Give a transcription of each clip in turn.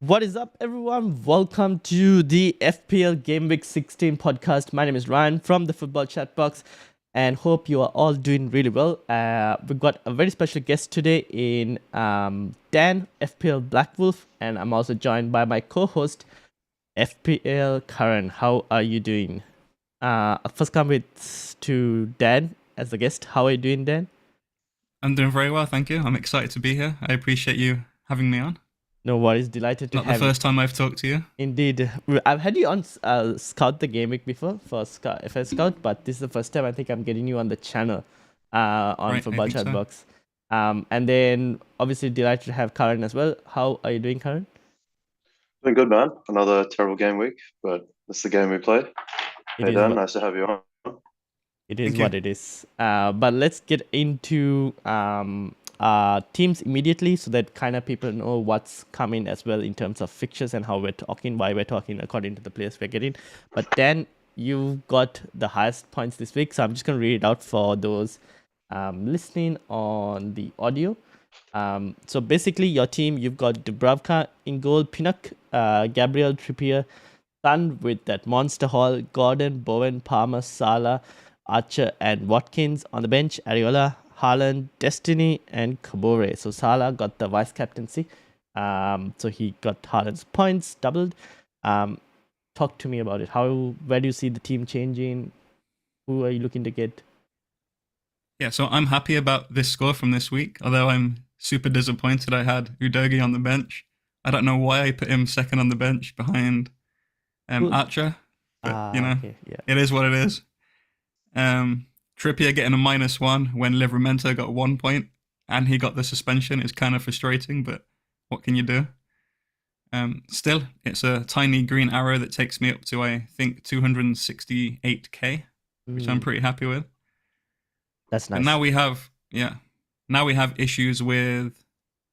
What is up, everyone? Welcome to the FPL Gameweek 16 podcast. My name is Ryan from the Football Chatbox, and hope you are all doing really well. We've got a very special guest today in Dan, FPL Black Wolf, and I'm also joined by my co-host, FPL Karan. How are you doing? I'll first come to Dan as the guest. How are you doing, Dan? I'm doing very well, thank you. I'm excited to be here. I appreciate you having me on. No worries. Delighted to Not the have you. first time I've talked to you. Indeed. I've had you on Scout the Game Week before for FS Scout, but this is the first time I think I'm getting you on the channel on Right, I Football think so. Chatbox. And then obviously delighted to have Karan as well. How are you doing, Karan? Doing good, man. Another terrible game week, but it's the game we play. It Hey, is Dan, what nice to have you on. it is. Thank you. What it is. But let's get into teams immediately so that kind of people know what's coming as well in terms of fixtures and how we're talking, why we're talking according to the players we're getting. But then you've got the highest points this week, so I'm just going to read it out for those listening on the audio. So basically, your team, you've got Dubravka in goal, Pinnock, Gabriel, Trippier, Son with that monster haul, Gordon, Bowen, Palmer, Salah, Archer, and Watkins on the bench, Areola, Haaland, Destiny, and Kabore. So Salah got the vice captaincy. So he got Haaland's points doubled. Talk to me about it. Where do you see the team changing? Who are you looking to get? Yeah, so I'm happy about this score from this week, although I'm super disappointed I had Udogi on the bench. I don't know why I put him second on the bench behind Archer, but Okay, yeah. it is what it is. Trippier getting a -1 when Livramento got 1 point and he got the suspension is kind of frustrating, but what can you do? Still, it's a tiny green arrow that takes me up to, I think, 268k, which I'm pretty happy with. That's nice. But now we have issues with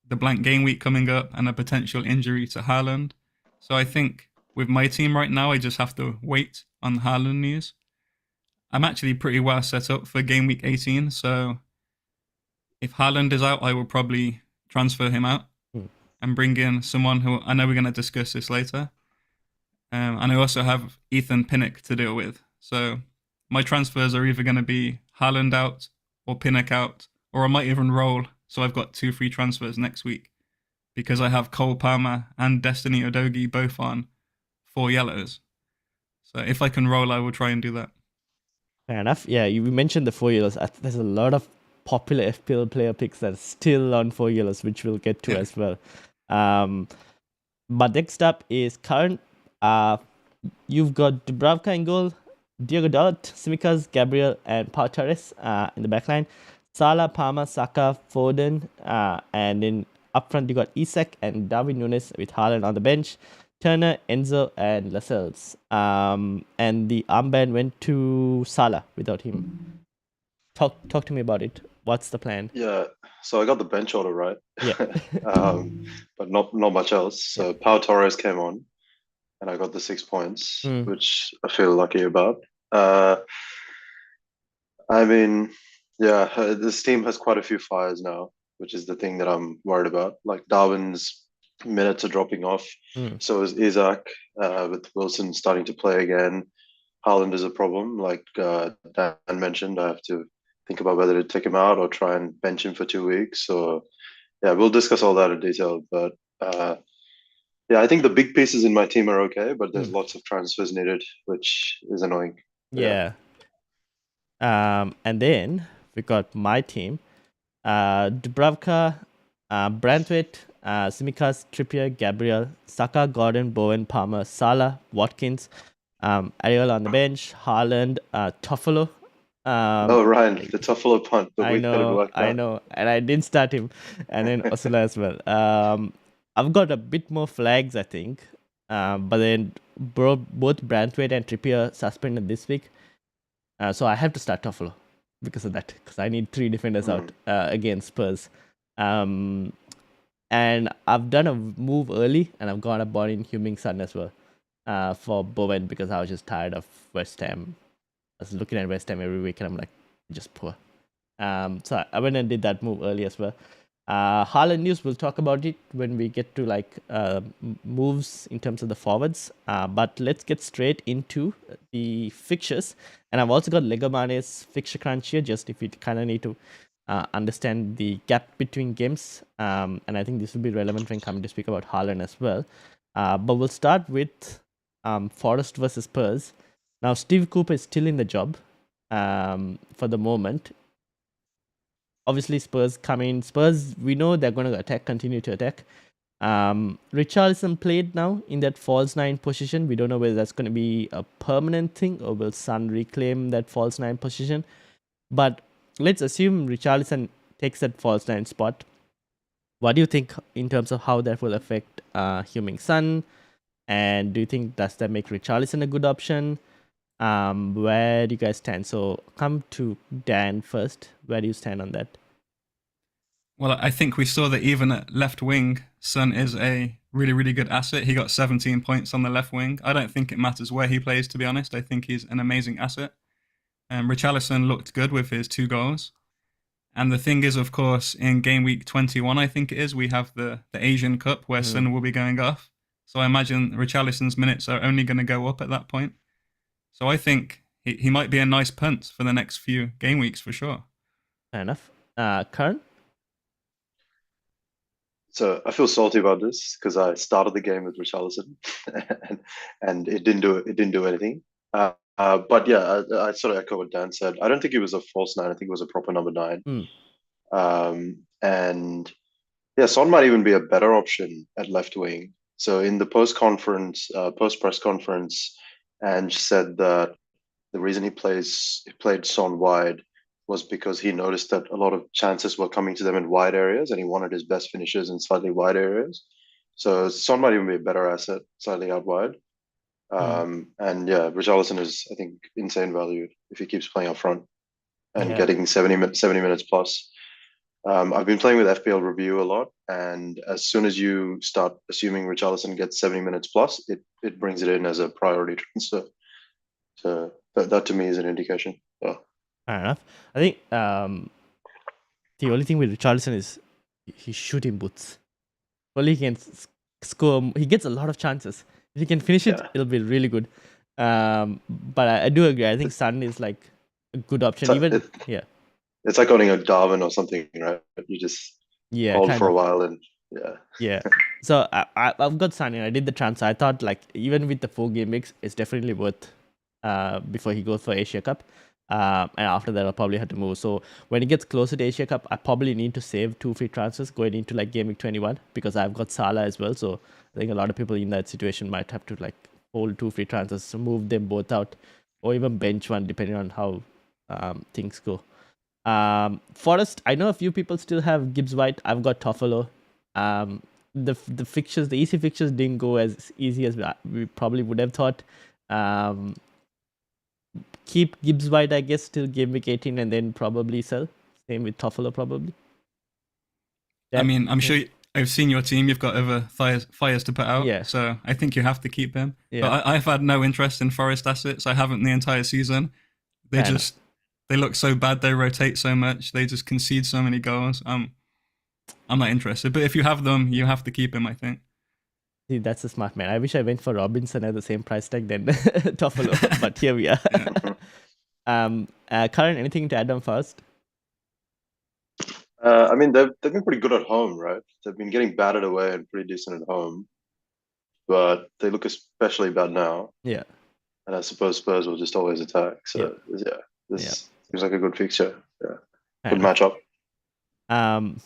the blank game week coming up and a potential injury to Haaland. So I think with my team right now, I just have to wait on Haaland news. I'm actually pretty well set up for game week 18, so if Haaland is out, I will probably transfer him out and bring in someone who I know we're going to discuss this later. And I also have Ethan Pinnock to deal with. So my transfers are either going to be Haaland out or Pinnock out, or I might even roll. So I've got 2 free transfers next week because I have Cole Palmer and Destiny Udogi both on 4 yellows. So if I can roll, I will try and do that. Fair enough. Yeah, you mentioned the 4 yellows. There's a lot of popular FPL player picks that are still on 4 yellows, which we'll get to as well. But next up is current. You've got Dubravka in goal, Diego Dalot, Tsimikas, Gabriel, and Pau Torres in the backline. Salah, Palmer, Saka, Foden, and then up front you got Isak and Darwin Nunes with Haaland on the bench. Turner, Enzo, and Lascelles. And the armband went to Salah without him. Talk to me about it. What's the plan? Yeah, so I got the bench order right. Yeah. But not much else. So Pau Torres came on, and I got the 6 points, which I feel lucky about. I mean, yeah, this team has quite a few fires now, which is the thing that I'm worried about. Like Darwin's minutes are dropping off. So is Isaac, with Wilson starting to play again. Haaland is a problem. Like Dan mentioned, I have to think about whether to take him out or try and bench him for 2 weeks. So yeah, we'll discuss all that in detail. But yeah, I think the big pieces in my team are okay, but there's lots of transfers needed, which is annoying. Yeah. And then we got my team. Dubravka, Branthwaite, Tsimikas, Trippier, Gabriel, Saka, Gordon, Bowen, Palmer, Salah, Watkins, Areola on the bench, Haaland, Toffolo. Ryan, the Toffolo punt. The week that it worked out. I know, and I did start him, and then Osula as well. I've got a bit more flags, I think, but then both Branthwaite and Trippier suspended this week, so I have to start Toffolo because of that, because I need 3 defenders out against Spurs. And I've done a move early, and I've got a bought in Heung-min Son as well for Bowen, because I was just tired of West Ham. I was looking at West Ham every week, and I'm like, just poor. So I went and did that move early as well. Haaland news, we'll talk about it when we get to like moves in terms of the forwards. But let's get straight into the fixtures. And I've also got Lego Mane's fixture crunch here, just if you kind of need to understand the gap between games. And I think this will be relevant when coming to speak about Haaland as well. But we'll start with Forest versus Spurs. Now, Steve Cooper is still in the job for the moment. Obviously, Spurs come in. Spurs, we know they're going to attack, continue to attack. Richarlison played now in that false nine position. We don't know whether that's going to be a permanent thing or will Son reclaim that false nine position. But let's assume Richarlison takes that false nine spot. What do you think in terms of how that will affect Heung-min Son? And do you think does that make Richarlison a good option? Where do you guys stand? So come to Dan first. Where do you stand on that? Well, I think we saw that even at left wing, Son is a really, really good asset. He got 17 points on the left wing. I don't think it matters where he plays, to be honest. I think he's an amazing asset. Richarlison looked good with his 2 goals. And the thing is, of course, in game week 21, I think it is, we have the Asian Cup where Son will be going off. So I imagine Richarlison's minutes are only going to go up at that point. So I think he might be a nice punt for the next few game weeks for sure. Fair enough. Karan? So I feel salty about this because I started the game with Richarlison, and it didn't do anything. But yeah, I sort of echo what Dan said. I don't think it was a false 9. I think it was a proper number 9. And yeah, Son might even be a better option at left wing. So in the post press conference, Ange said that the reason he played Son wide was because he noticed that a lot of chances were coming to them in wide areas, and he wanted his best finishes in slightly wide areas. So Son might even be a better asset slightly out wide. And yeah, Richarlison is, I think, insane value if he keeps playing up front and getting 70 minutes plus. I've been playing with FPL Review a lot, and as soon as you start assuming Richarlison gets 70 minutes plus, it brings it in as a priority transfer. So that to me is an indication. Yeah. Fair enough. I think the only thing with Richarlison is he shooting boots. Only he can score. He gets a lot of chances. If he can finish it, it'll be really good. But I do agree. I think Son is like a good option. It's like owning a Darwin or something, right? You just hold for a while and yeah. So I've got Son and I did the transfer. I thought like even with the 4 game mix, it's definitely worth before he goes for Asia Cup. And after that, I'll probably have to move. So when it gets closer to Asia Cup, I probably need to save 2 free transfers going into like Game Week 21 because I've got Salah as well. So I think a lot of people in that situation might have to like hold 2 free transfers, move them both out, or even bench one depending on how things go. Forest, I know a few people still have Gibbs White. I've got Toffolo. The fixtures, the easy fixtures didn't go as easy as we probably would have thought. Keep Gibbs White, I guess, till game week 18 and then probably sell. Same with Toffolo, probably. I mean, I'm sure I've seen your team. You've got other fires to put out. Yeah. So I think you have to keep him. Yeah. But I've had no interest in Forest assets. I haven't the entire season. They look so bad. They rotate so much. They just concede so many goals. I'm not interested. But if you have them, you have to keep him, I think. See, that's a smart man. I wish I went for Robinson at the same price tag than Toffolo, but here we are. Karan, anything to add on first? I mean, they've been pretty good at home, right? They've been getting battered away and pretty decent at home, but they look especially bad now. Yeah. And I suppose Spurs will just always attack. So this seems like a good fixture. Yeah, good matchup.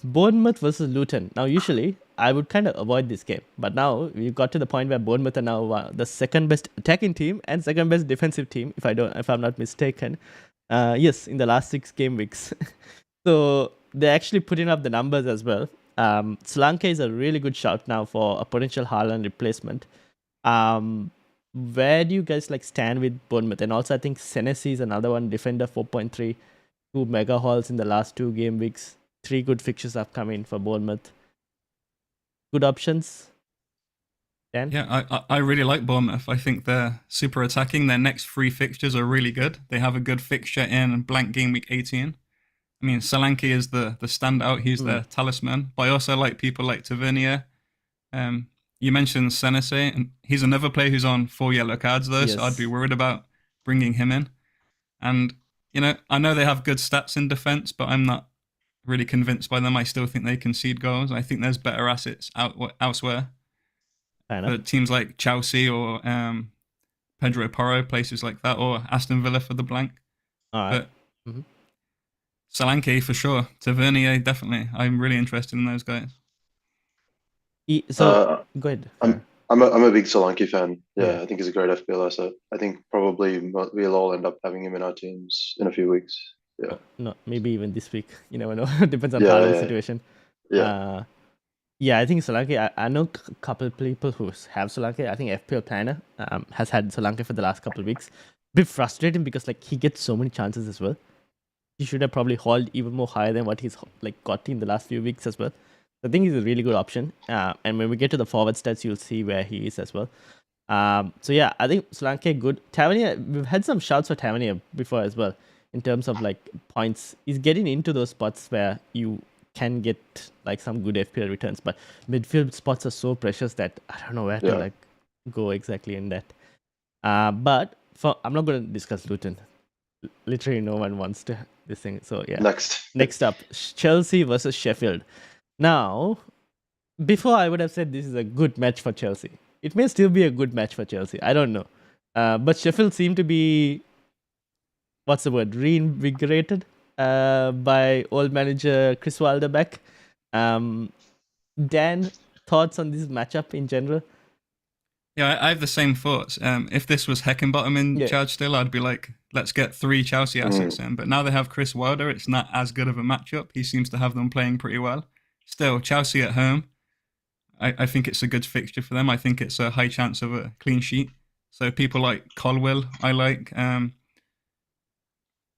Bournemouth versus Luton. Now, usually I would kind of avoid this game, but now we've got to the point where Bournemouth are now the second best attacking team and second best defensive team, if I'm not mistaken. Yes, in the last 6 game weeks. So they're actually putting up the numbers as well. Solanke is a really good shout now for a potential Haaland replacement. Where do you guys like stand with Bournemouth? And also, I think Senesi is another one, defender 4.3, 2 mega hauls in the last 2 game weeks. 3 good fixtures have come in for Bournemouth. Good options. Dan? Yeah, I really like Bournemouth. I think they're super attacking. Their next 3 fixtures are really good. They have a good fixture in blank game week 18. I mean, Solanke is the standout. He's their talisman. But I also like people like Tavernier. You mentioned Senese, and he's another player who's on 4 yellow cards though, so I'd be Yes. worried about bringing him in. And I know they have good stats in defense, but I'm not really convinced by them. I still think they concede goals. I think there's better assets elsewhere Fair enough. for teams like Chelsea or Pedro Porro, places like that, or Aston Villa for the blank. All right. But Solanke for sure. Tavernier, definitely. I'm really interested in those guys. So go ahead. I'm a big Solanke fan. Yeah, Yeah. I think he's a great FPL asset. I think probably we'll all end up having him in our teams in a few weeks. Yeah. No, maybe even this week. You never know. Depends on Yeah, Haaland's yeah. situation. Yeah. Yeah, I think Solanke. I know a couple of people who have Solanke. I think FPL Planner has had Solanke for the last couple of weeks. Bit frustrating because like he gets so many chances as well. He should have probably hauled even more higher than what he's like got in the last few weeks as well. I think he's a really good option. And when we get to the forward stats, you'll see where he is as well. So yeah, I think Solanke good. Tavernier, we've had some shouts for Tavernier before as well in terms of like points. He's getting into those spots where you can get like some good FPL returns, but midfield spots are so precious that I don't know where to like go exactly in that. But I'm not going to discuss Luton. Literally, no one wants to this thing. So yeah. Next up, Chelsea versus Sheffield. Now, before I would have said this is a good match for Chelsea. It may still be a good match for Chelsea. I don't know. But Sheffield seem to be, what's the word, reinvigorated by old manager Chris Wilder back. Dan, thoughts on this matchup in general? Yeah, I have the same thoughts. If this was Heckingbottom in charge still, I'd be like, let's get 3 Chelsea assets in. But now they have Chris Wilder, it's not as good of a matchup. He seems to have them playing pretty well. Still, Chelsea at home, I think it's a good fixture for them. I think it's a high chance of a clean sheet. So people like Colwill, I like.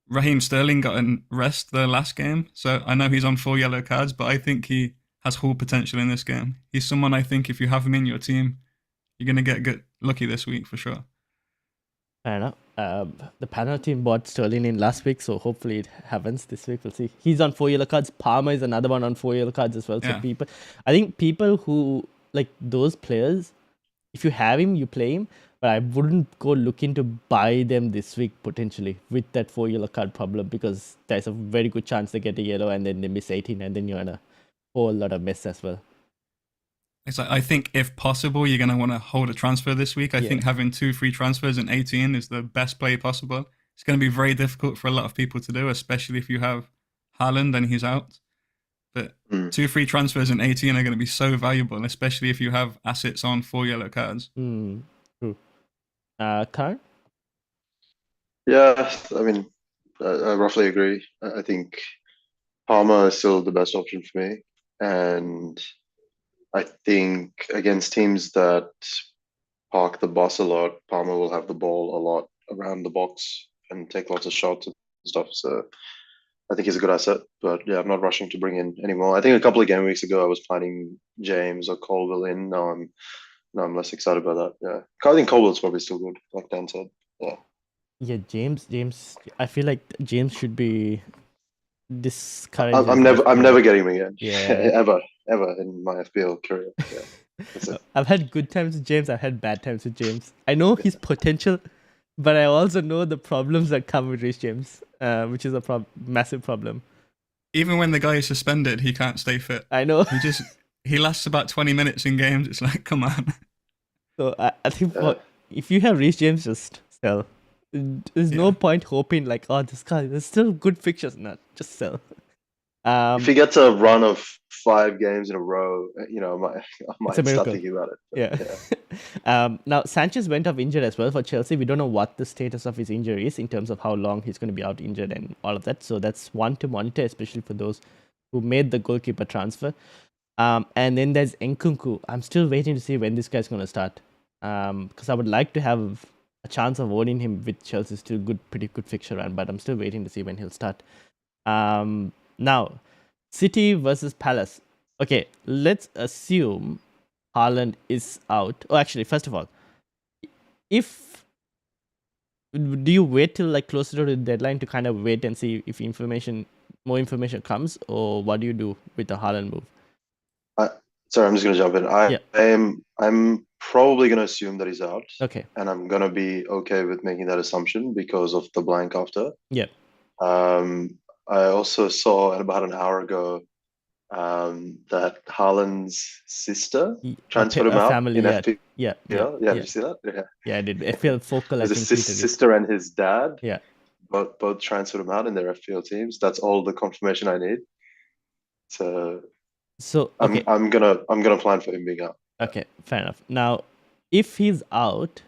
Raheem Sterling got a rest the last game. So I know he's on 4 yellow cards, but I think he has full potential in this game. He's someone I think if you have him in your team, you're going to get lucky this week for sure. Fair enough. The panel team bought Sterling in last week, so hopefully it happens this week. We'll see. He's on 4 yellow cards. Palmer is another one on 4 yellow cards as well. So I think people who like those players, if you have him, you play him. But I wouldn't go looking to buy them this week potentially with that 4 yellow card problem, because there's a very good chance they get a yellow and then they miss 18 and then you're in a whole lot of mess as well. It's like, I think if possible, you're going to want to hold a transfer this week. I think having 2 free transfers in 18 is the best play possible. It's going to be very difficult for a lot of people to do, especially if you have Haaland and he's out. But 2 free transfers in 18 are going to be so valuable, especially if you have assets on 4 yellow cards. True. Karan? Yeah, I mean, I roughly agree. I think Palmer is still the best option for me. And I think against teams that park the bus a lot, Palmer will have the ball a lot around the box and take lots of shots and stuff. So I think he's a good asset. But yeah, I'm not rushing to bring in anymore. I think a couple of game weeks ago I was planning James or Colville in. Now I'm less excited about that. Yeah, I think Colville's probably still good, like Dan said. Yeah, James. I feel like James should be discouraged. I'm never getting him again. Yeah. ever in my FPL career. Yeah. I've had good times with James. I've had bad times with James. I know his potential, but I also know the problems that come with Rich James, which is a massive problem. Even when the guy is suspended, he can't stay fit. I know. He lasts about 20 minutes in games. It's like, come on. So I think if you have Rich James, just sell. There's no point hoping like, oh, this guy, there's still good fixtures. No, just sell. If he gets a run of 5 games in a row, I might start thinking about it. Yeah. Now, Sanchez went off injured as well for Chelsea. We don't know what the status of his injury is in terms of how long he's going to be out injured and all of that. So that's one to monitor, especially for those who made the goalkeeper transfer. And then there's Nkunku. I'm still waiting to see when this guy's going to start. Because I would like to have a chance of owning him with Chelsea's still pretty good fixture run, but I'm still waiting to see when he'll start. Now, City versus Palace. Okay, let's assume Haaland is out. Oh, actually, first of all, do you wait till like closer to the deadline to kind of wait and see if information more information comes, or what do you do with the Haaland move? Sorry, I'm just gonna jump in. Yeah. I'm probably gonna assume that he's out, Okay. and I'm gonna be okay with making that assumption because of the blank after. Yeah. I also saw about an hour ago that Haaland's sister transferred him A out family. in Yeah. FPL. Yeah. Yeah, Yeah. did you see that? Yeah, Yeah. I did. FPL Focal, I there's a think, tweeted it. sister and his dad. Yeah. Both transferred him out in their FPL teams. That's all the confirmation I need. So Okay. I'm gonna plan for him being out. Okay. Fair enough. Now, if he's out,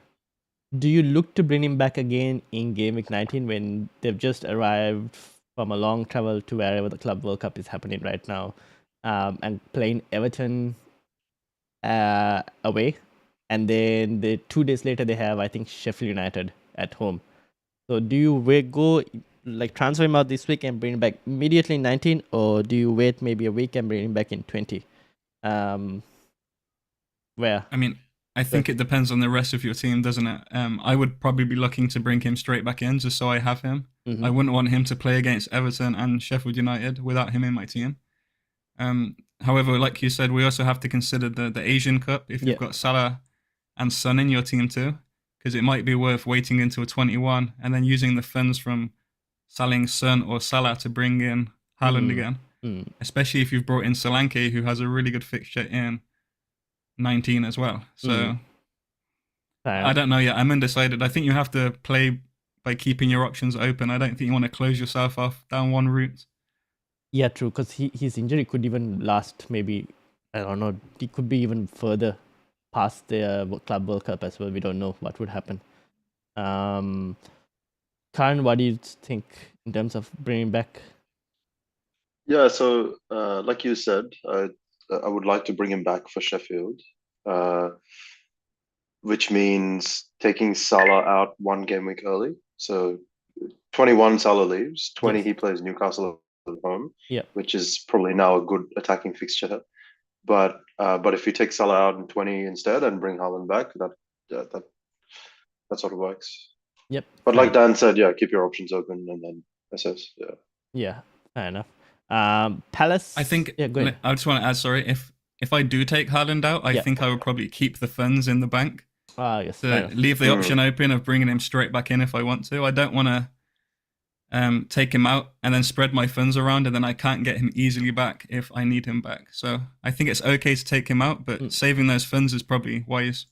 do you look to bring him back again in Game Week 19 when they've just arrived from a long travel to wherever the Club World Cup is happening right now, and playing Everton away, and then 2 days later they have, I think, Sheffield United at home. So do you go like transfer him out this week and bring him back immediately in 19, or do you wait maybe a week and bring him back in 20? Where? I mean, I think it depends on the rest of your team, doesn't it? I would probably be looking to bring him straight back in just so I have him. Mm-hmm. I wouldn't want him to play against Everton and Sheffield United without him in my team. However, like you said, we also have to consider the Asian Cup if you've got Salah and Son in your team too, because it might be worth waiting until 21 and then using the funds from selling Son or Salah to bring in Haaland again, especially if you've brought in Solanke, who has a really good fixture in 19 as well. So I don't know yet. I'm undecided. I think you have to play by keeping your options open. I don't think you want to close yourself off down one route. Yeah, true, because his injury could even last maybe, I don't know, it could be even further past the Club World Cup as well. We don't know what would happen. Karan, what do you think in terms of bringing back? Yeah, so like you said, I would like to bring him back for Sheffield, which means taking Salah out 1 game week early. So 21 Salah leaves, 20 he plays Newcastle at home, which is probably now a good attacking fixture. But if you take Salah out in 20 instead and bring Haaland back, that sort of works. Yep. But like Dan said, yeah, keep your options open and then assess. Yeah. Yeah, fair enough. Palace. I think. Yeah, go ahead. I just want to add. Sorry, if I do take Haaland out, I think I would probably keep the funds in the bank. Yes. To leave the option open of bringing him straight back in if I want to. I don't want to take him out and then spread my funds around and then I can't get him easily back if I need him back. So I think it's okay to take him out, but saving those funds is probably wise.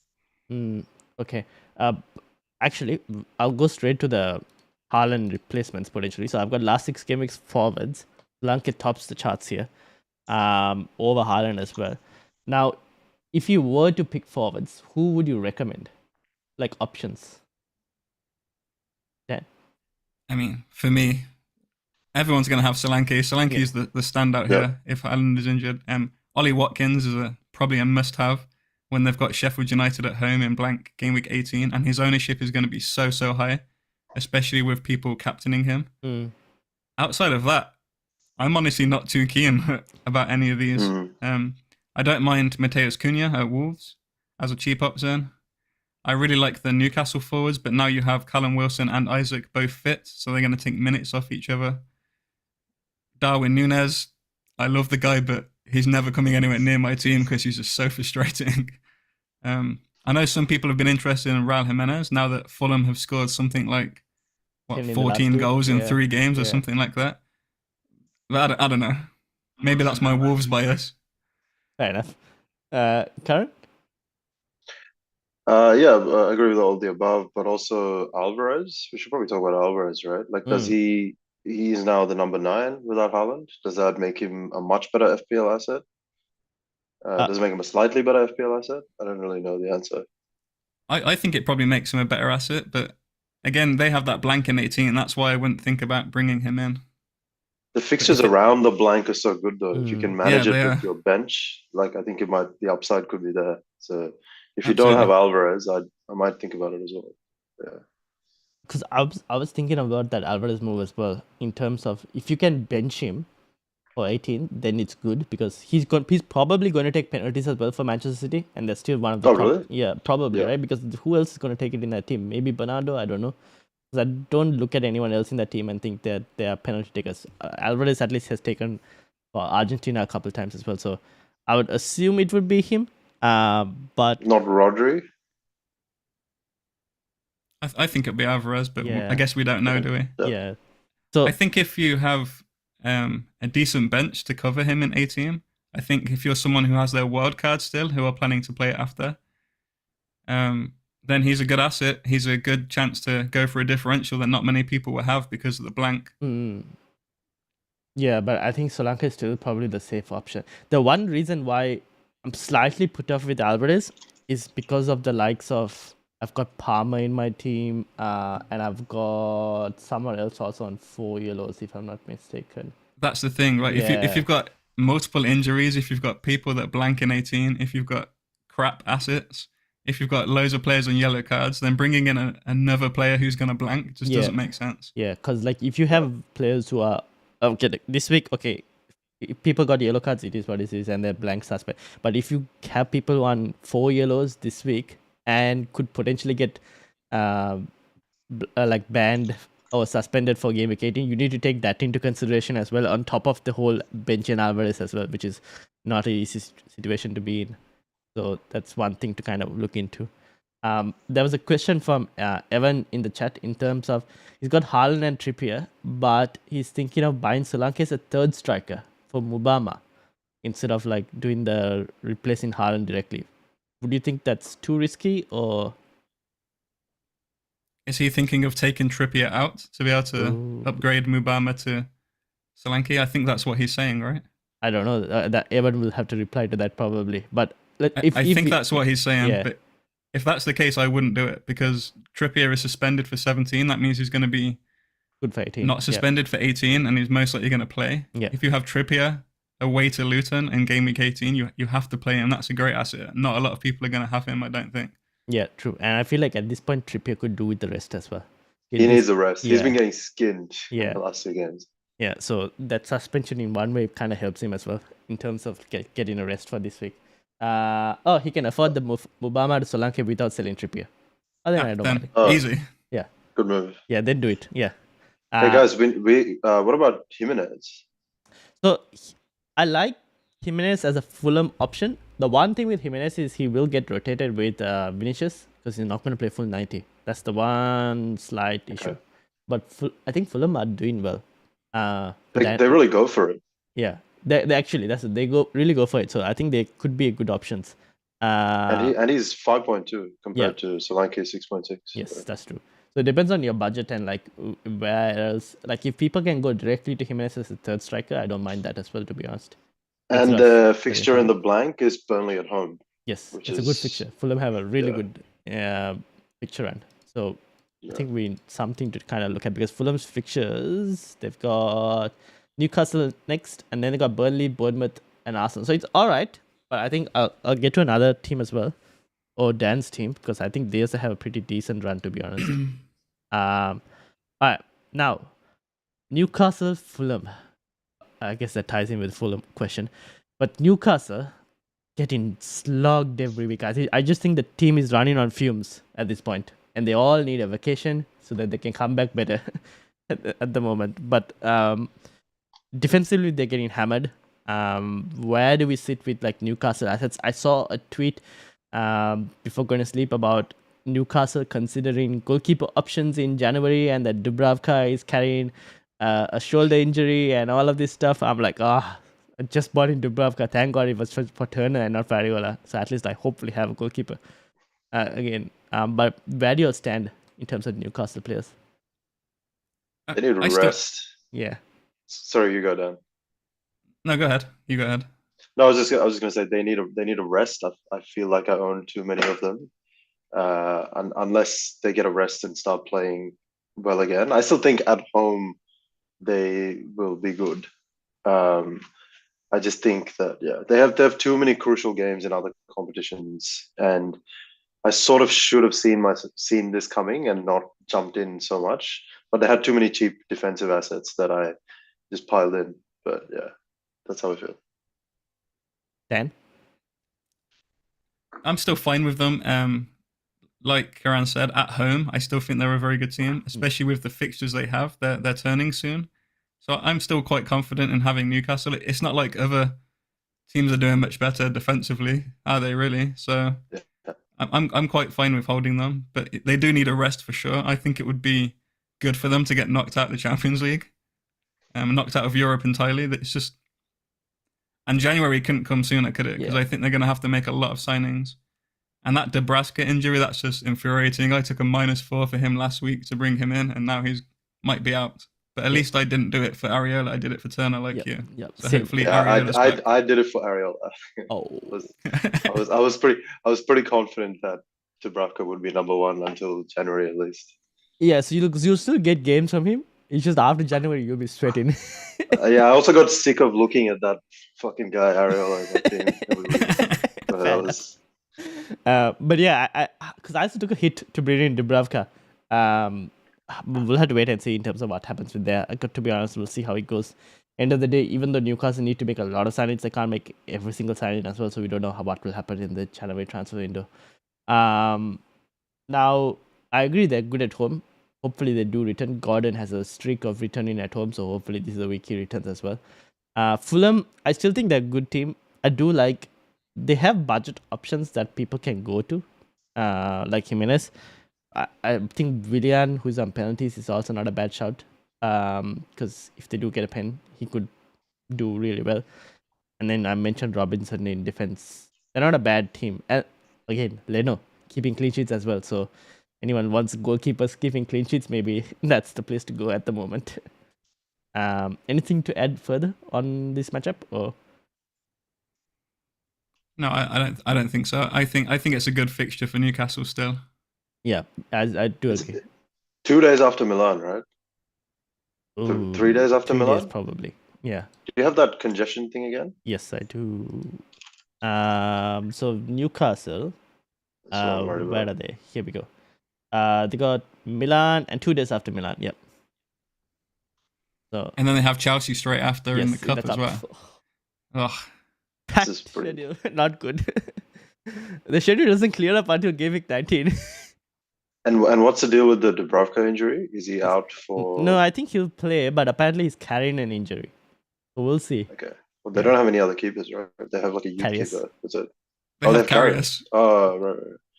Okay. Actually, I'll go straight to the Haaland replacements potentially. So I've got last 6 game weeks forwards. Solanke tops the charts here, over Haaland as well. Now, if you were to pick forwards, who would you recommend? Like options? Dan? I mean, for me, everyone's going to have Solanke. Solanke is the standout here if Haaland is injured. Ollie Watkins is probably a must-have when they've got Sheffield United at home in blank game week 18, and his ownership is going to be so high, especially with people captaining him. Outside of that, I'm honestly not too keen about any of these. I don't mind Mateus Cunha at Wolves as a cheap option. I really like the Newcastle forwards, but now you have Callum Wilson and Isaac both fit, so they're going to take minutes off each other. Darwin Núñez, I love the guy, but he's never coming anywhere near my team because he's just so frustrating. I know some people have been interested in Raul Jimenez now that Fulham have scored something like 14 goals in 3 games or something like that. But I don't know. Maybe that's my Wolves bias. Fair enough. Karan? I agree with all of the above, but also Alvarez. We should probably talk about Alvarez, right? Like, does he is now the number 9 without Haaland? Does that make him a much better FPL asset? Does it make him a slightly better FPL asset? I don't really know the answer. I think it probably makes him a better asset, but again, they have that blank in 18, and that's why I wouldn't think about bringing him in. The fixtures around the blank are so good though. If you can manage it with your bench, like I think the upside could be there. So if you don't have Alvarez, I might think about it as well. Yeah. Because I was thinking about that Alvarez move as well, in terms of if you can bench him for 18, then it's good because he's probably going to take penalties as well for Manchester City, and they're still one of the top. Really? Yeah, probably, right? Because who else is going to take it in that team? Maybe Bernardo, I don't know. Because I don't look at anyone else in that team and think that they are penalty takers. Alvarez at least has taken for Argentina a couple of times as well, so I would assume it would be him. But Not Rodri. I think it'd be Alvarez, but Yeah. I guess we don't know, do we? yeah. So I think if you have a decent bench to cover him in 18, I think if you're someone who has their wild card still, who are planning to play it after, then he's a good asset. He's a good chance to go for a differential that not many people will have because of the blank. Yeah, but I think Solanke is still probably the safe option. The one reason why I'm slightly put off with Alvarez is because of the likes of I've got Palmer in my team, and I've got someone else also on 4 yellows, if I'm not mistaken. That's the thing, right? Yeah. If you've got multiple injuries, if you've got people that blank in 18, if you've got crap assets, if you've got loads of players on yellow cards, then bringing in another player who's going to blank just doesn't make sense. Yeah, because like if you have players who are okay this week, okay, if people got yellow cards, it is what it is, and they're blank suspect. But if you have people on 4 yellows this week and could potentially get like banned or suspended for game week 18, you need to take that into consideration as well, on top of the whole bench and Alvarez as well, which is not an easy situation to be in. So that's one thing to kind of look into. There was a question from Evan in the chat in terms of he's got Haaland and Trippier, but he's thinking of buying Solanke as a third striker for Mubama instead of like doing the replacing Haaland directly. Would you think that's too risky, or is he thinking of taking Trippier out to be able to upgrade Mubama to Solanke? I think that's what he's saying, right? I don't know. That Evan will have to reply to that probably. But I think that's what he's saying. But if that's the case, I wouldn't do it because Trippier is suspended for 17. That means he's going to be good for 18. Not suspended for 18, and he's most likely going to play. Yeah. If you have Trippier away to Luton in game week 18, you have to play him. That's a great asset. Not a lot of people are going to have him, I don't think. Yeah, true. And I feel like at this point, Trippier could do with the rest as well. He needs a rest. He's been getting skinned in the last 2 games. Yeah, so that suspension in one way kind of helps him as well in terms of getting a rest for this week. He can afford the Mubama to Solanke without selling Trippier. I don't mind. Easy. Yeah. Good move. Yeah, then do it. Yeah. Hey guys, we what about Jimenez? So I like Jimenez as a Fulham option. The one thing with Jimenez is he will get rotated with Vinicius because he's not going to play full 90. That's the one slight issue. But I think Fulham are doing well. They really go for it. Yeah, they actually they really go for it. So I think they could be good options. And he's 5.2 compared to Solanke 6.6. Yes, that's true. So it depends on your budget and like where else. Like if people can go directly to Jimenez as a third striker, I don't mind that as well, to be honest. And the fixture in the blank is Burnley at home. Yes, it's a good fixture. Fulham have a really good fixture run. So I think we need something to kind of look at because Fulham's fixtures, they've got Newcastle next, and then they got Burnley, Bournemouth, and Arsenal. So it's all right, but I think I'll get to another team as well, or Dan's team, because I think they also have a pretty decent run, to be honest. All right, now Newcastle, Fulham. I guess that ties in with Fulham question, but Newcastle getting slogged every week. I just think the team is running on fumes at this point, and they all need a vacation so that they can come back better at the moment. But defensively, they're getting hammered. Where do we sit with like Newcastle assets? I saw a tweet before going to sleep about Newcastle considering goalkeeper options in January, and that Dubravka is carrying a shoulder injury and all of this stuff. I'm like, I just bought in Dubravka. Thank God it was for Turner and not Variola. So at least I hopefully have a goalkeeper again. But where do you stand in terms of Newcastle players? They need rest. Yeah. Sorry, you go, Dan. No, go ahead. You go ahead. No, I was just gonna say they need a rest. I feel like I own too many of them. Unless they get a rest and start playing well again. I still think at home they will be good. I just think that they have too many crucial games in other competitions, and I sort of should have seen this coming and not jumped in so much. But they had too many cheap defensive assets that I just piled in. But yeah, that's how I feel. Dan? I'm still fine with them. like Karan said, at home, I still think they're a very good team, especially with the fixtures they have. They're turning soon. So I'm still quite confident in having Newcastle. It's not like other teams are doing much better defensively, are they really? So I'm quite fine with holding them, but they do need a rest for sure. I think it would be good for them to get knocked out of the Champions League, knocked out of Europe entirely. It's just, and January couldn't come sooner, could it? Because I think they're going to have to make a lot of signings. And that Nebraska injury, that's just infuriating. I took a -4 for him last week to bring him in, and now he's might be out. But at least I didn't do it for Areola. I did it for Turner, like you. Yep. So Same. hopefully, I did it for Areola. Oh. I was pretty confident that Dubravka would be number 1 until January at least. Yeah, so you'll still get games from him. It's just after January you'll be sweating. I also got sick of looking at that fucking guy Areola in that team every week. But yeah, because I also took a hit to bring in Dubravka. We'll have to wait and see in terms of what happens with there. To be honest, we'll see how it goes. End of the day, even though Newcastle need to make a lot of signings, they can't make every single signing as well, so we don't know what will happen in the January transfer window. Now, I agree they're good at home. Hopefully they do return. Gordon has a streak of returning at home, so hopefully this is the week he returns as well. Fulham, I still think they're a good team. I do like they have budget options that people can go to, like Jimenez. I think Willian, who's on penalties, is also not a bad shout. Because if they do get a pen, he could do really well. And then I mentioned Robinson in defense. They're not a bad team. Again, Leno keeping clean sheets as well. So anyone wants goalkeepers keeping clean sheets, maybe that's the place to go at the moment. Anything to add further on this matchup, or? No, I don't think so. I think it's a good fixture for Newcastle still. Yeah, I do agree. 2 days after Milan, right? Ooh, 3 days after 3 Milan? days probably. Yeah. Do you have that congestion thing again? Yes, I do. So Newcastle. Where are they? Here we go. They got Milan and 2 days after Milan. Yep. So. And then they have Chelsea straight after in the cup as well. Oh. Packed schedule, not good. The schedule doesn't clear up until Game Week 19. And what's the deal with the Dubravka injury? Is he out for? No, I think he'll play, but apparently he's carrying an injury. So we'll see. Okay. Well, they don't have any other keepers, right? They have like a youth keeper. That's it. They have Karius. Oh, right.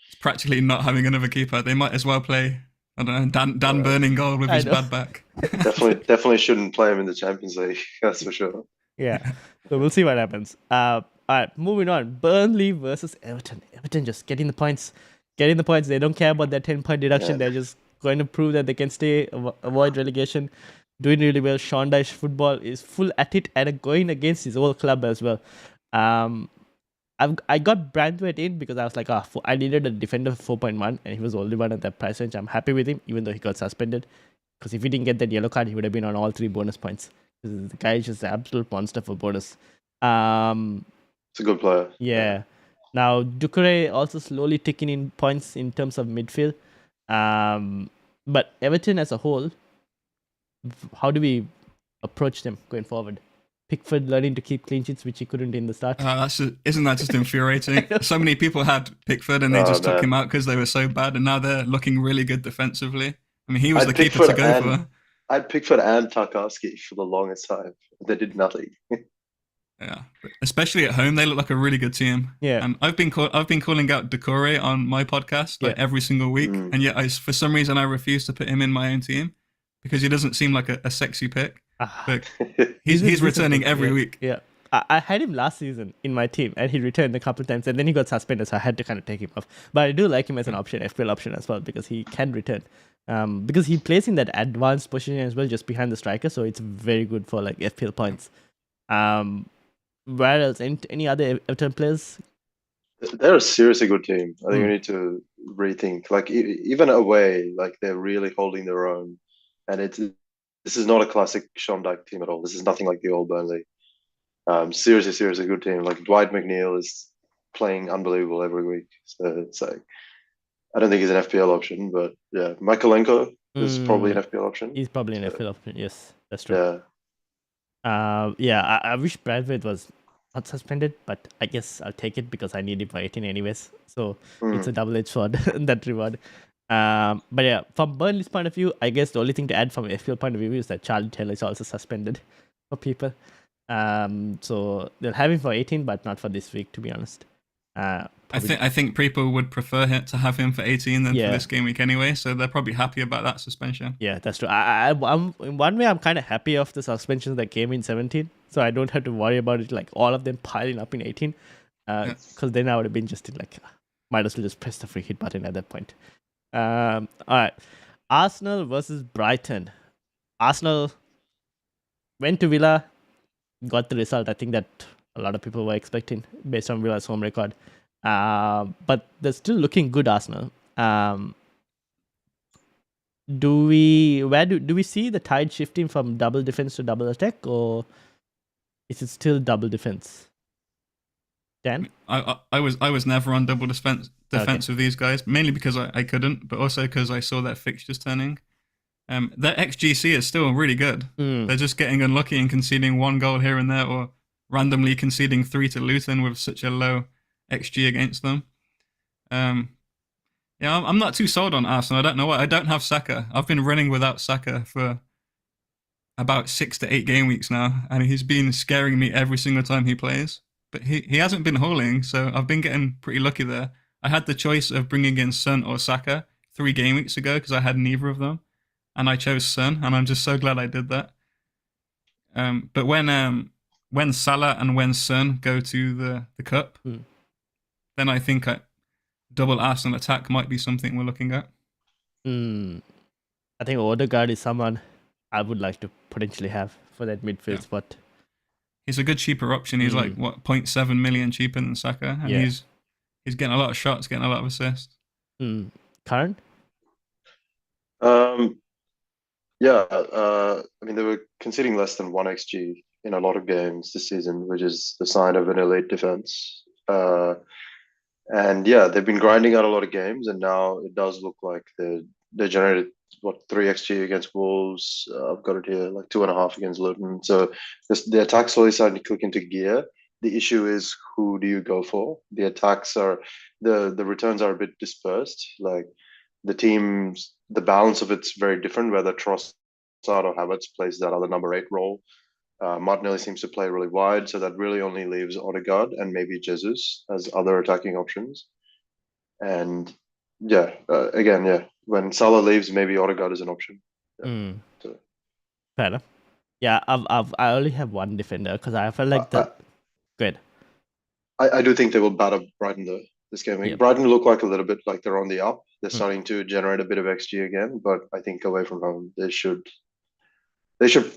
It's practically not having another keeper. They might as well play, I don't know, Dan Burning goal with his bad back. definitely shouldn't play him in the Champions League. That's for sure. Yeah. So we'll see what happens. All right, moving on. Burnley versus Everton. Everton just getting the points. They don't care about their 10-point deduction. Yeah. They're just going to prove that they can stay, avoid relegation. Doing really well. Sean Dyche football is full at it and going against his old club as well. I got Brandwaite in because I was like, I needed a defender for 4.1 and he was the only one at that price range. I'm happy with him, even though he got suspended. Because if he didn't get that yellow card, he would have been on all 3 bonus points. The guy is just an absolute monster for bonus. It's a good player. Yeah. Now, Doucouré also slowly ticking in points in terms of midfield. But Everton as a whole, how do we approach them going forward? Pickford learning to keep clean sheets, which he couldn't in the start. Isn't that just infuriating? So many people had Pickford and they just took him out because they were so bad, and now they're looking really good defensively. I mean, he was the keeper to go for. I had Pickford and Tarkowski for the longest time. They did nothing. Yeah, especially at home, they look like a really good team. Yeah, and I've been calling out Doucouré on my podcast every single week, and yet for some reason I refuse to put him in my own team because he doesn't seem like a sexy pick. But he's returning every week. Yeah, I had him last season in my team, and he returned a couple of times, and then he got suspended, so I had to kind of take him off. But I do like him as an option, FPL option as well, because he can return. Because he plays in that advanced position as well, just behind the striker, so it's very good for like FPL points. Where else? Any other Everton players? They're a seriously good team. I think we need to rethink. Like even away, like they're really holding their own, and this is not a classic Sean Dyche team at all. This is nothing like the old Burnley. Seriously good team. Like Dwight McNeil is playing unbelievable every week. So it's like, I don't think he's an FPL option, but yeah, Michaelenko is probably an FPL option. He's probably an FPL option. Yes, that's true. Yeah. I wish Bradford was not suspended, but I guess I'll take it because I need it for 18 anyways. So it's a Mm. double-edged sword, that reward. But yeah, from Burnley's point of view, I guess the only thing to add from FPL point of view is that Charlie Taylor is also suspended for people. So they'll have him for 18, but not for this week, to be honest. I think people would prefer him to have him for 18 than Yeah. for this game week anyway, so they're probably happy about that suspension. Yeah, that's true. I'm in one way, I'm kind of happy of the suspensions that came in 17, so I don't have to worry about it, like all of them piling up in 18. Because then I would have been just like, might as well just press the free hit button at that point. All right, Arsenal versus Brighton. Arsenal went to Villa, got the result. I think that a lot of people were expecting based on Villa's home record. But they're still looking good, Arsenal. Do we see the tide shifting from double defense to double attack, or is it still double defense? Dan? I was never on double defense with these guys, mainly because I couldn't, but also because I saw their fixtures turning. Their XGC is still really good. They're just getting unlucky and conceding one goal here and there, or randomly conceding 3 to Luton with such a low XG against them. Yeah, I'm not too sold on Arsenal. I don't know why. I don't have Saka. I've been running without Saka for about 6 to 8 game weeks now, and he's been scaring me every single time he plays. But he hasn't been hauling, so I've been getting pretty lucky there. I had the choice of bringing in Son or Saka 3 game weeks ago because I had neither of them, and I chose Son, and I'm just so glad I did that. But when Salah and when Son go to the cup, then I think double Arsenal attack might be something we're looking at. I think Odegaard is someone I would like to potentially have for that midfield spot. He's a good cheaper option. He's like 0.7 million cheaper than Saka, and he's getting a lot of shots, getting a lot of assists. Karan? I mean, they were conceding less than 1 XG in a lot of games this season, which is the sign of an elite defense. And yeah, they've been grinding out a lot of games, and now it does look like they generated 3 XG against Wolves. I've got it here, like 2.5 against Luton. So the attack's slowly starting to click into gear. The issue is, who do you go for? The attacks are the returns are a bit dispersed. Like the balance of it's very different. Whether Trossard or Havertz plays that other number 8 role. Martinelli seems to play really wide, so that really only leaves Odegaard and maybe Jesus as other attacking options. And when Salah leaves, maybe Odegaard is an option. So. Fair enough. Yeah, I only have one defender because I felt like that. Good. I do think they will batter Brighton though this game. Yep. Brighton look like a little bit like they're on the up. They're starting to generate a bit of XG again, but I think away from home they should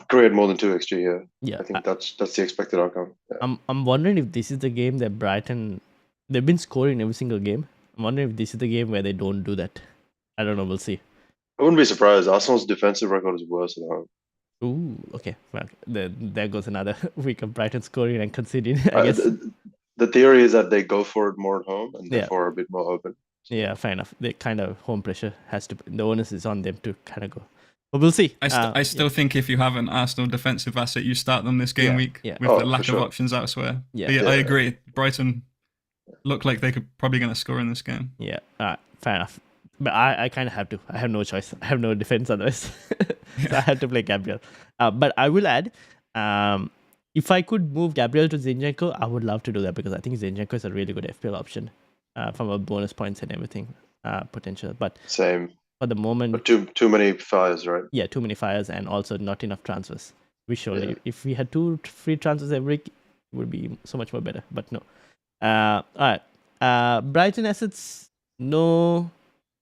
create more than 2 XG here. Yeah, I think that's the expected outcome. Yeah. I'm wondering if this is the game that Brighton, they've been scoring every single game. I'm wondering if this is the game where they don't do that. I don't know. We'll see. I wouldn't be surprised. Arsenal's defensive record is worse at home. Ooh, okay. Well, there goes another week of Brighton scoring and conceding, I guess. The theory is that they go for it more at home and therefore are a bit more open. Yeah, fair enough. The kind of home pressure the onus is on them to kind of go. But we'll see. I still think if you have an Arsenal defensive asset, you start them this game week with the lack of options elsewhere. I agree. Brighton look like they could probably going to score in this game. Yeah, fair enough. But I kind of have to. I have no choice. I have no defense otherwise. So I have to play Gabriel. But I will add, if I could move Gabriel to Zinchenko, I would love to do that because I think Zinchenko is a really good FPL option from a bonus points and everything potential. But same. For the moment, but too many fires, right? Yeah, too many fires and also not enough transfers. If we had 2 free transfers every week, it would be so much more better. But no. All right. Brighton assets, no.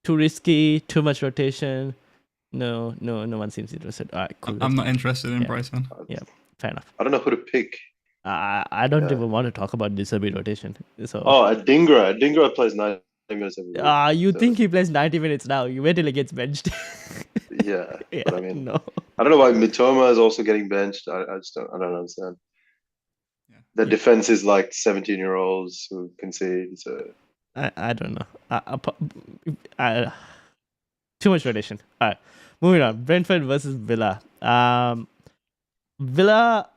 Too risky, too much rotation. No one seems interested. All right, cool. I'm not interested in Brighton. Yeah, fair enough. I don't know who to pick. I don't even want to talk about Disabi rotation. So. Adingra. Adingra plays 90 minutes every week. You think he plays 90 minutes now? You wait till he gets benched. Yeah, but I mean, no. I don't know why Mitoma is also getting benched. I don't understand. Yeah. The defense is like 17-year-olds who concede. So I don't know. Too much rotation. All right, moving on. Brentford versus Villa. Villa.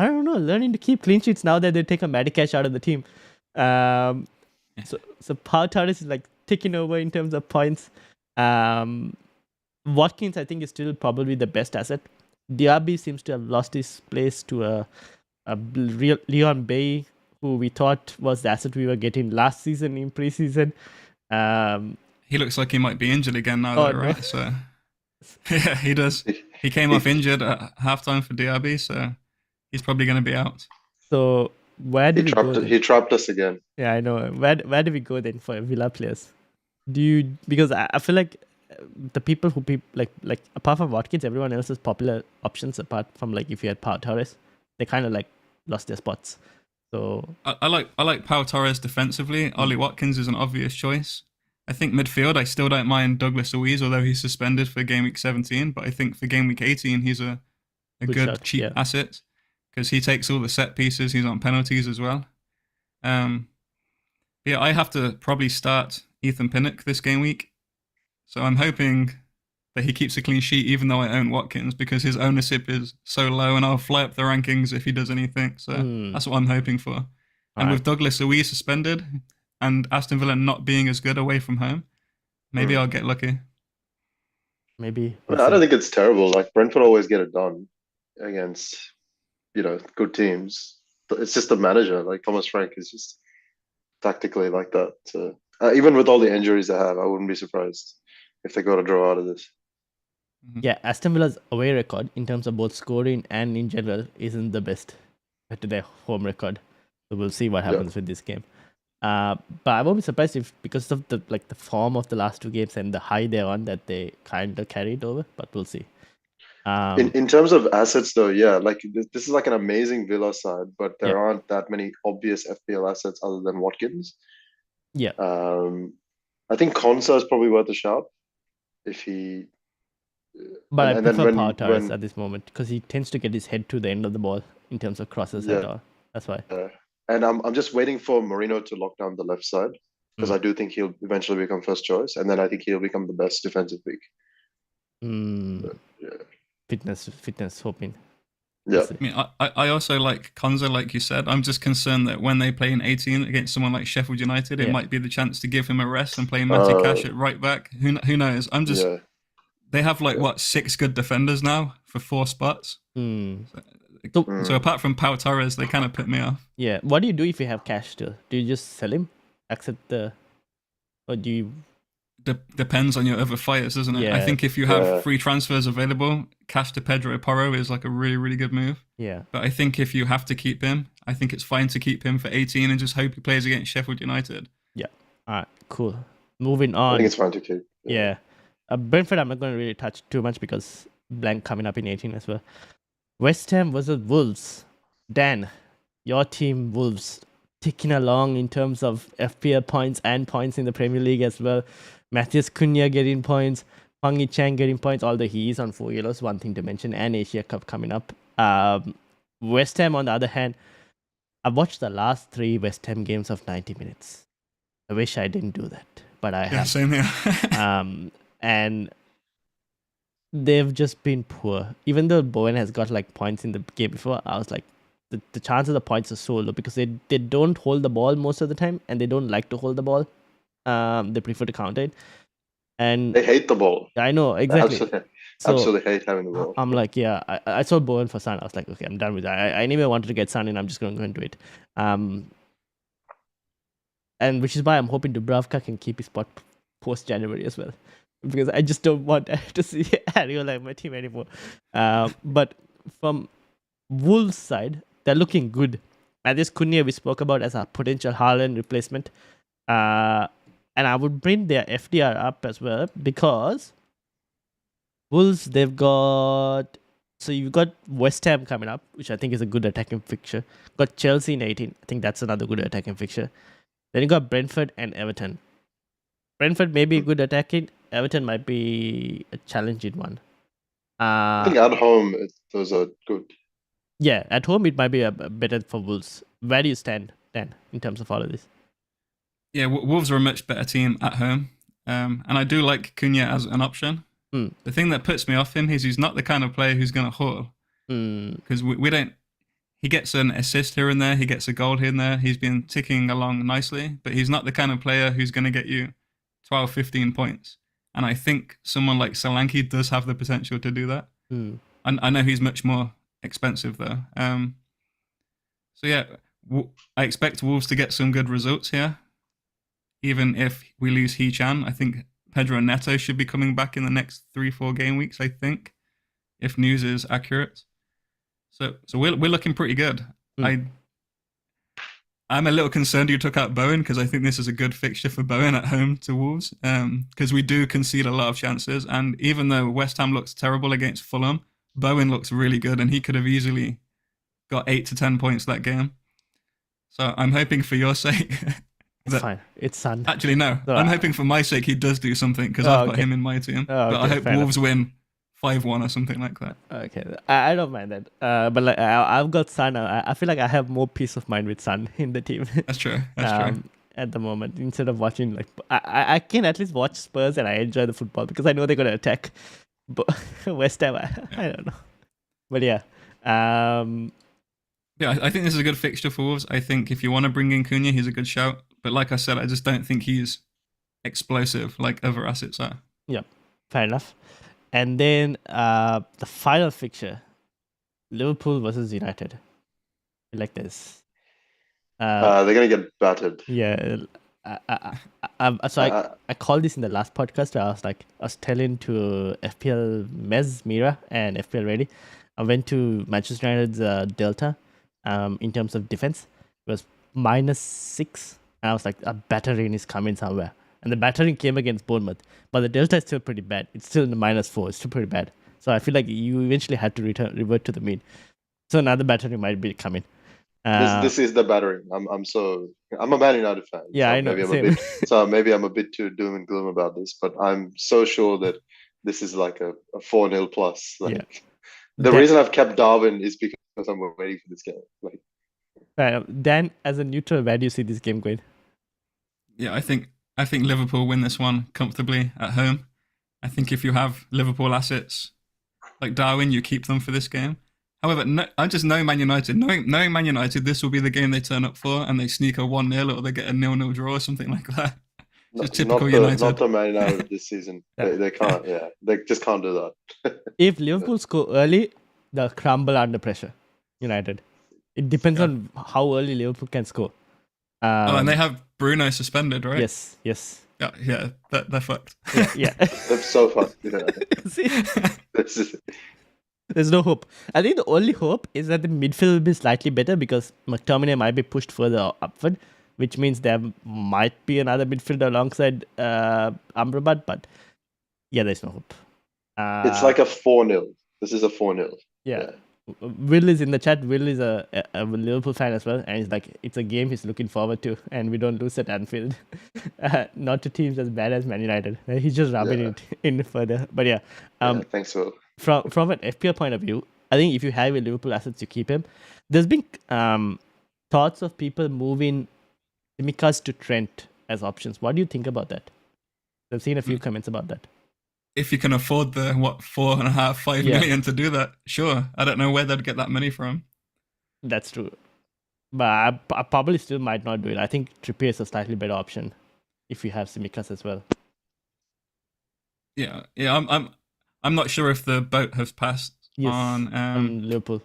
I don't know, learning to keep clean sheets now that they take a Medicash out of the team. So Pau Torres is like ticking over in terms of points. Watkins, I think, is still probably the best asset. Diaby seems to have lost his place to a real Leon Bay, who we thought was the asset we were getting last season in preseason. He looks like he might be injured again now, Oh, though, no. right? So yeah, he does. He came off injured at halftime for Diaby, so he's probably going to be out. So where do we go then? He trapped us again. Yeah, I know. Where do we go then for Villa players? Because I feel like the people who like apart from Watkins, everyone else's popular options apart from like if you had Pau Torres, they kind of like lost their spots. So I like Pau Torres defensively. Ollie Watkins is an obvious choice. I think midfield, I still don't mind Douglas Luiz, although he's suspended for game week 17. But I think for game week 18, he's a good shot, cheap asset because he takes all the set pieces. He's on penalties as well. Yeah, I have to probably start Ethan Pinnock this game week. So I'm hoping that he keeps a clean sheet, even though I own Watkins, because his ownership is so low, and I'll fly up the rankings if he does anything. So that's what I'm hoping for. And with Douglas Luiz suspended and Aston Villa not being as good away from home, maybe I'll get lucky. Maybe. I don't think it's terrible. Like Brentford always get it done against, good teams. It's just the manager. Like Thomas Frank is just tactically like that. So even with all the injuries they have, I wouldn't be surprised if they got a draw out of this. Yeah, Aston Villa's away record in terms of both scoring and in general isn't the best to their home record. So we'll see what happens with this game. But I won't be surprised if, because of the form of the last two games and the high they're on, that they kind of carried over. But we'll see. In terms of assets, though, yeah, like this is like an amazing Villa side, but there aren't that many obvious FPL assets other than Watkins. Yeah. I think Konsa is probably worth a shout if he. But I prefer Pau Torres at this moment because he tends to get his head to the end of the ball in terms of crosses and all. That's why. And I'm just waiting for Marino to lock down the left side because I do think he'll eventually become first choice, and then I think he'll become the best defensive pick. Fitness, hoping. Yeah. I mean, I also like Konza, like you said. I'm just concerned that when they play in 18 against someone like Sheffield United, it might be the chance to give him a rest and play Matty Cash at right back. Who knows? I'm just. Yeah. They have 6 good defenders now for 4 spots. So apart from Pau Torres, they kind of put me off. Yeah. What do you do if you have cash still? Do you just sell him? Or do you? Depends on your other fighters, doesn't it? Yeah. I think if you have free transfers available, cash to Pedro Porro is like a really, really good move. Yeah. But I think if you have to keep him, I think it's fine to keep him for 18 and just hope he plays against Sheffield United. Yeah. All right. Cool. Moving on. I think it's fine to keep. Yeah. Brentford, I'm not going to really touch too much because blank coming up in 18 as well. West Ham versus Wolves. Dan, your team Wolves ticking along in terms of FPL points and points in the Premier League as well. Matthias Cunha getting points, Hwang Hee-chan getting points, although he is on 4 yellows, one thing to mention, and Asia Cup coming up. West Ham, on the other hand, I've watched the last 3 West Ham games of 90 minutes. I wish I didn't do that, but I have. Same here. And they've just been poor. Even though Bowen has got points in the game before, I was like, the chance of the points are so low because they don't hold the ball most of the time and they don't like to hold the ball. They prefer to counter it. And they hate the ball. I know, exactly. Absolutely hate having the ball. I'm like, I saw Bowen for Son. I was like, okay, I'm done with that. I anyway wanted to get Son and I'm just going to go and do it. And which is why I'm hoping Dubravka can keep his spot post-January as well. Because I just don't want to see Ariel like my team anymore. But from Wolves' side, they're looking good. And this Cunha we spoke about as a potential Haaland replacement. And I would bring their FDR up as well because Wolves, they've got... So you've got West Ham coming up, which I think is a good attacking fixture. Got Chelsea in 18. I think that's another good attacking fixture. Then you got Brentford and Everton. Brentford may be good attacking. Everton might be a challenging one. I think at home, those are good. Yeah, at home it might be a better for Wolves. Where do you stand, Dan, in terms of all of this? Yeah, Wolves are a much better team at home. And I do like Cunha as an option. The thing that puts me off him is he's not the kind of player who's going to haul. Because we don't... he gets an assist here and there, he gets a goal here and there. He's been ticking along nicely, but he's not the kind of player who's going to get you 12, 15 points. And I think someone like Solanke does have the potential to do that. I know he's much more expensive though. So yeah, I expect Wolves to get some good results here. Even if we lose He-Chan, I think Pedro Neto should be coming back in the next 3-4 game weeks, I think, if news is accurate. So we're looking pretty good. I'm a little concerned you took out Bowen because I think this is a good fixture for Bowen at home to Wolves because we do concede a lot of chances. And even though West Ham looks terrible against Fulham, Bowen looks really good and he could have easily got 8 to 10 points that game. So I'm hoping for your sake. It's fine. It's Son. Actually, no. I'm hoping for my sake he does do something because I've got him in my team. But I hope Wolves win 5-1 or something like that. Okay, I don't mind that. But like I've got Son. I feel like I have more peace of mind with Son in the team. That's true. That's true. At the moment, instead of watching like I can at least watch Spurs and I enjoy the football because I know they're gonna attack. But West Ham, I don't know. But yeah. Yeah, I think this is a good fixture for Wolves. I think if you want to bring in Cunha, he's a good shout. But like I said, I just don't think he's explosive like other assets are. Yep, fair enough. And then the final fixture, Liverpool versus United. I like this. They're going to get battered. Yeah. I called this in the last podcast where I was telling to FPL Mira and FPL Ready. I went to Manchester United's Delta in terms of defense. It was -6. And I was like, a battering is coming somewhere. And the battering came against Bournemouth. But the Delta is still pretty bad. It's still in the -4. It's still pretty bad. So I feel like you eventually had to revert to the mean. So another battering might be coming. This is the battering. I'm a Man United fan. Yeah, so I know. Maybe I'm a bit too doom and gloom about this, but I'm so sure that this is like a 4-0 plus. Like the reason I've kept Darwin is because I'm waiting for this game. Like Dan, as a neutral, where do you see this game going? Yeah, I think Liverpool win this one comfortably at home. I think if you have Liverpool assets like Darwin, you keep them for this game. However, I just know Man United. Knowing Man United, this will be the game they turn up for, and they sneak a 1-0 or they get a 0-0 draw or something like that. Just typical United. Not the Man United this season. They can't. Yeah, they just can't do that. If Liverpool score early, they'll crumble under pressure. United. It depends on how early Liverpool can score. And they have Bruno suspended, right? Yes. Yeah, they're fucked. Yeah. They're so fucked. Yeah. See? There's no hope. I think the only hope is that the midfield will be slightly better because McTominay might be pushed further upward, which means there might be another midfielder alongside Amrabat, but yeah, there's no hope. It's like a 4-0. This is a 4-0. Yeah. Will is in the chat. Will is a Liverpool fan as well, and he's like, it's a game he's looking forward to, and we don't lose at Anfield. Not to teams as bad as Man United. He's just rubbing it in further. But yeah. Thanks, Will. From an FPL point of view, I think if you have a Liverpool assets, you keep him. There's been thoughts of people moving Tsimikas to Trent as options. What do you think about that? I've seen a few comments about that. If you can afford the 4.5-5 million to do that, sure. I don't know where they'd get that money from. That's true, but I probably still might not do it. I think Trippier is a slightly better option if you have Tsimikas as well. Yeah. I'm not sure if the boat has passed on Liverpool.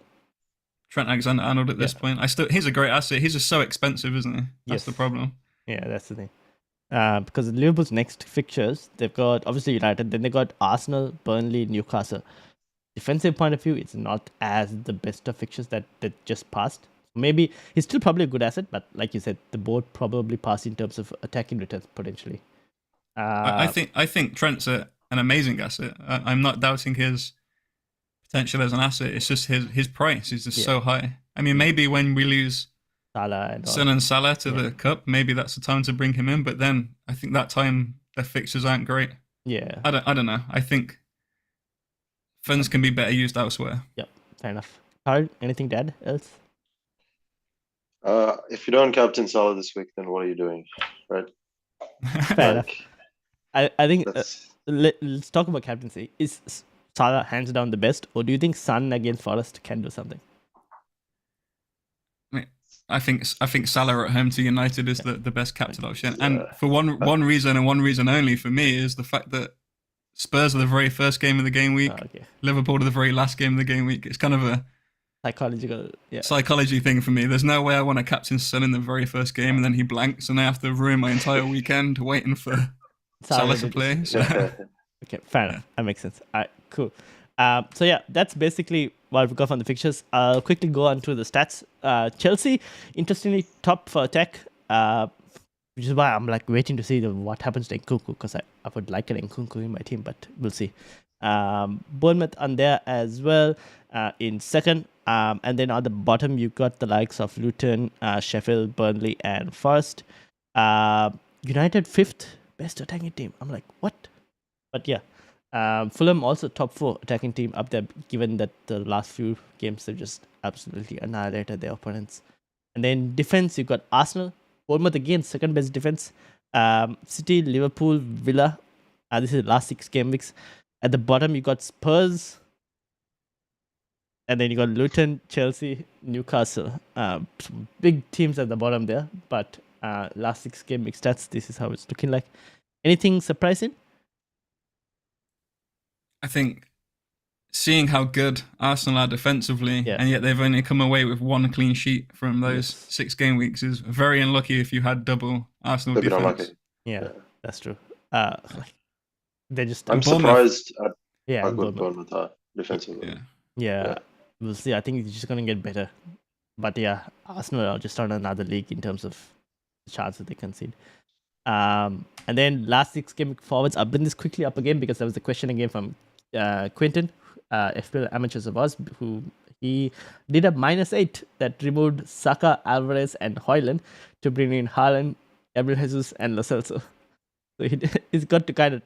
Trent Alexander-Arnold at this point. He's a great asset. He's just so expensive, isn't he? That's the problem. Yeah, that's the thing. Because Liverpool's next fixtures, they've got obviously United, then they got Arsenal, Burnley, Newcastle. Defensive point of view, it's not as the best of fixtures that just passed. Maybe he's still probably a good asset, but like you said, the board probably passed in terms of attacking returns potentially. I think Trent's an amazing asset. I'm not doubting his potential as an asset. It's just his price is just so high. I mean, maybe when we lose Son and Salah to the cup, maybe that's the time to bring him in. But then I think that time their fixtures aren't great. Yeah, I don't know. I think funds can be better used elsewhere. Yep, fair enough. Karan, anything to add else? If you don't captain Salah this week, then what are you doing, right? Fair enough. I think let's talk about captaincy. Is Salah hands down the best, or do you think Son against Forest can do something? I think Salah at home to United is the best captain option, and for one reason and one reason only for me is the fact that Spurs are the very first game of the game week. Okay. Liverpool are the very last game of the game week. It's kind of a psychology thing for me. There's no way I want to captain Son in the very first game and then he blanks and I have to ruin my entire weekend waiting for Salah to play. So. Okay, fair enough. That makes sense. All right, cool. So yeah, that's basically what we've got from the fixtures. I'll quickly go on to the stats. Chelsea, interestingly, top for attack, which is why I'm like waiting to see what happens to Nkunku, because I would like an Nkunku in my team, but we'll see. Bournemouth on there as well in second. And then on the bottom, you've got the likes of Luton, Sheffield, Burnley, and Forest. United fifth, best attacking team. I'm like, what? But yeah. Fulham also top 4 attacking team up there, given that the last few games they've just absolutely annihilated their opponents. And then defense, you've got Arsenal, Bournemouth again, second best defense. City, Liverpool, Villa. This is the last 6 game weeks. At the bottom, you got Spurs. And then you got Luton, Chelsea, Newcastle. Some big teams at the bottom there. But last 6 game week stats, this is how it's looking like. Anything surprising? I think seeing how good Arsenal are defensively, and yet they've only come away with 1 clean sheet from those 6 game weeks, is very unlucky if you had double Arsenal defense. Yeah, that's true. They're just. I'm surprised at how good Bournemouth are defensively. Yeah, we'll see. I think it's just going to get better. But yeah, Arsenal are just on another league in terms of the chance that they concede. And then last 6 game forwards, I'll bring this quickly up again because there was a question again from Quinton, FPL Amateurs of us, who he did a -8 that removed Saka, Alvarez, and Haaland to bring in Haaland, Gabriel Jesus, and Lo Celso. So he's got to kind of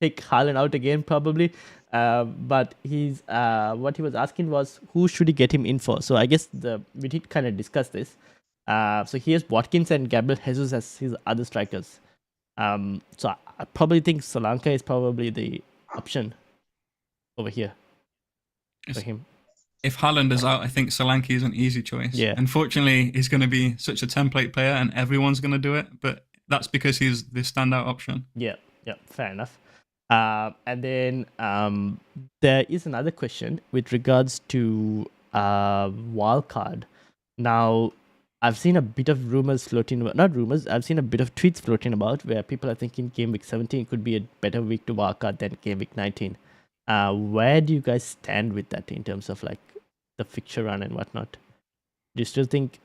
take Haaland out again, probably. But he's what he was asking was who should he get him in for? So I guess we did kind of discuss this. So he has Watkins and Gabriel Jesus as his other strikers. So I probably think Solanke is probably the option over here for him. If Haaland is out, I think Solanke is an easy choice. Yeah. Unfortunately, he's going to be such a template player and everyone's going to do it, but that's because he's the standout option. Yeah, fair enough. And then there is another question with regards to wildcard. Now, I've seen a bit of rumors floating about, not rumors, I've seen a bit of tweets floating about where people are thinking game week 17 could be a better week to wildcard than game week 19. Where do you guys stand with that in terms of like the fixture run and whatnot? Do you still think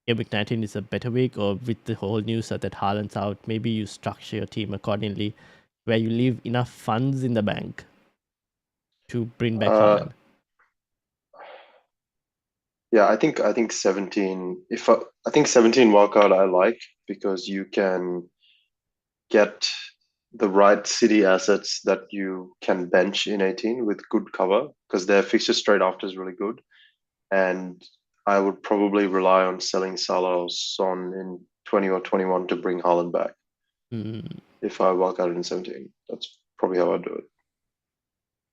game week 19 is a better week, or with the whole news that Haaland's out, maybe you structure your team accordingly where you leave enough funds in the bank to bring back Haaland? Yeah, I think 17. I think 17 wildcard I like because you can get the right City assets that you can bench in 18 with good cover because their fixture straight after is really good, and I would probably rely on selling Salah or Son in 20 or 21 to bring Haaland back. If I wildcard in 17, that's probably how I'd do it.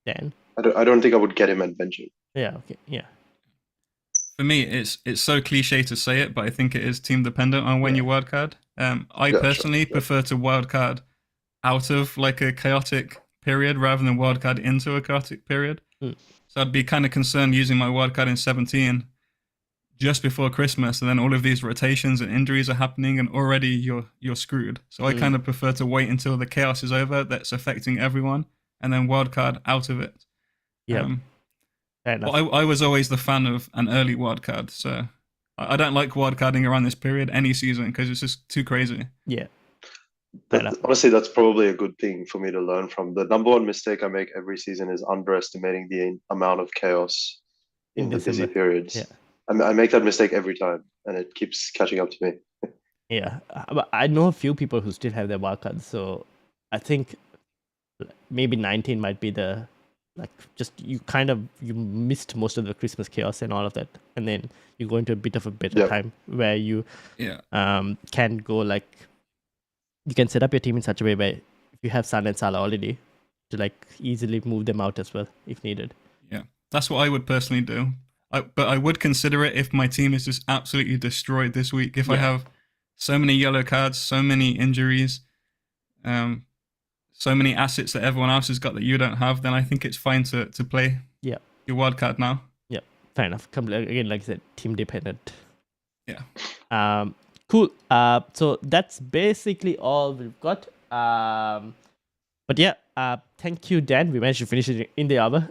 Dan? I don't think I would get him and bench him. Yeah. Okay. Yeah. For me, it's so cliche to say it, but I think it is team dependent on when you wildcard. I personally prefer to wildcard out of like a chaotic period rather than wildcard into a chaotic period. So I'd be kind of concerned using my wildcard in 17 just before Christmas, and then all of these rotations and injuries are happening, and already you're screwed. So I kind of prefer to wait until the chaos is over that's affecting everyone, and then wildcard out of it. Yeah. I was always the fan of an early wildcard, so I don't like wildcarding around this period any season because it's just too crazy. Yeah. Honestly, that's probably a good thing for me to learn from. The number one mistake I make every season is underestimating the amount of chaos in the busy periods. Yeah. I make that mistake every time, and it keeps catching up to me. Yeah, but I know a few people who still have their wildcards, so I think maybe 19 might be the you missed most of the Christmas chaos and all of that, and then you go into a bit of a better time where you can go like you can set up your team in such a way where if you have Son and Salah already to like easily move them out as well if needed. Yeah, that's what I would personally do. But I would consider it if my team is just absolutely destroyed this week. If I have so many yellow cards, so many injuries, so many assets that everyone else has got that you don't have, then I think it's fine to play your wild card now. Yeah, fair enough. Again, like I said, team dependent. Yeah. Cool. So that's basically all we've got. But yeah, thank you, Dan. We managed to finish it in the hour.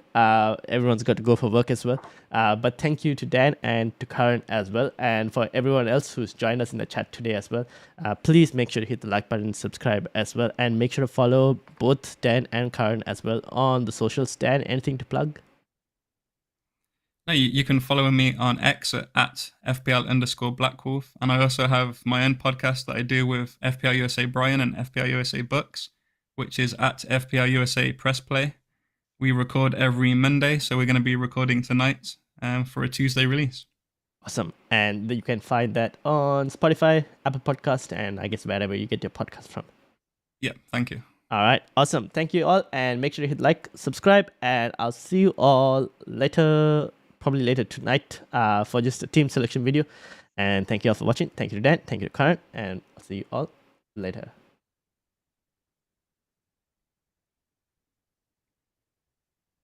Everyone's got to go for work as well. But thank you to Dan and to Karan as well. And for everyone else who's joined us in the chat today as well, please make sure to hit the like button, subscribe as well. And make sure to follow both Dan and Karan as well on the socials. Dan, anything to plug? No, you can follow me on X at FPL_Blackwolf. And I also have my own podcast that I do with FPL USA Brian and FPL USA Bucks, which is at FPL USA Press Play. We record every Monday, so we're going to be recording tonight for a Tuesday release. Awesome. And you can find that on Spotify, Apple Podcast, and I guess wherever you get your podcast from. Yeah, thank you. All right, awesome. Thank you all, and make sure to hit like, subscribe, and I'll see you all later, probably later tonight, for just a team selection video. And thank you all for watching. Thank you to Dan, thank you to Karan, and I'll see you all later.